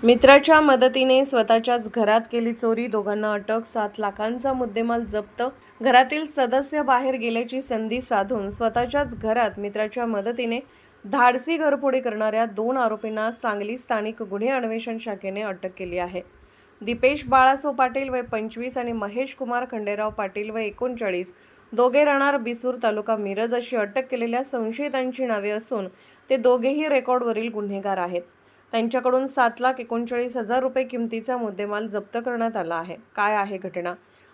मित्राच्या मदतीने स्वतःच्याच घरात केली चोरी, दोघांना अटक, 7 लाखांचा मुद्देमाल जप्त. घरातील सदस्य बाहेर गेल्याची संधी साधून स्वतःच्याच घरात मित्राच्या मदतीने धाडसी घरफोडी करणाऱ्या 2 आरोपींना सांगली स्थानिक गुन्हे अन्वेषण शाखेने अटक केली आहे. दीपेश बाळासो पाटील वय 25 आणि महेश कुमार खंडेराव पाटील वय 39, दोघे राहणार बिसूर तालुका मिरज अशी अटक केलेल्या संशयितांची नावे असून ते दोघेही रेकॉर्डवरील गुन्हेगार आहेत. त्यांच्याकडून 7,39,000 रुपये किमतीचा मुद्देमाल जप्त करण्यात आला आहे. काय आहे घटना?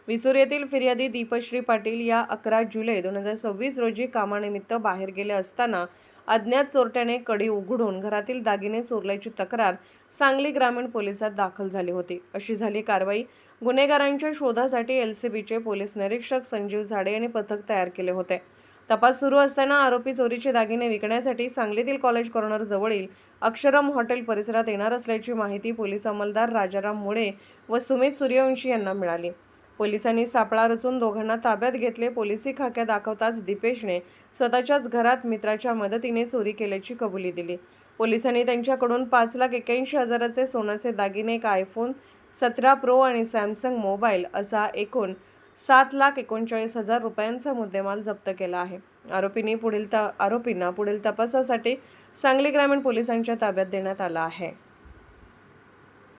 विसूर येथील फिर्यादी दीपश्री पाटील या 11 जुलै 2026 रोजी कामानिमित्त बाहेर गेले असताना अज्ञात चोरट्याने कडी उघडून घरातील दागिने चोरल्याची तक्रार सांगली ग्रामीण पोलिसात दाखल झाली होती. अशी झाली कारवाई. गुन्हेगारांच्या शोधासाठी एलसीबीचे पोलीस निरीक्षक संजीव झाडे यांनी पथक तयार केले होते. तपास सुरू असताना आरोपी चोरीचे दागिने विकण्यासाठी सांगलीतील कॉलेज कॉर्नर जवळील अक्षरम हॉटेल परिसरात येणार असल्याची माहिती पोलीस अंमलदार राजाराम मुळे व सुमित सूर्यवंशी यांना मिळाली. पोलिसांनी सापळा रचून दोघांना ताब्यात घेतले. पोलिसी खाक्या दाखवताच दीपेशने स्वतःच्याच घरात मित्राच्या मदतीने चोरी केल्याची कबुली दिली. पोलिसांनी त्यांच्याकडून 5,81,000चे सोन्याचे दागिने, एक आयफोन 17 प्रो आणि सॅमसंग मोबाईल असा एकूण 7,39,000 रुपयांचा मुद्देमाल जप्त केला आहे. आरोपींना पुढील तपासासाठी सांगली ग्रामीण पोलिसांच्या ताब्यात देण्यात आला आहे.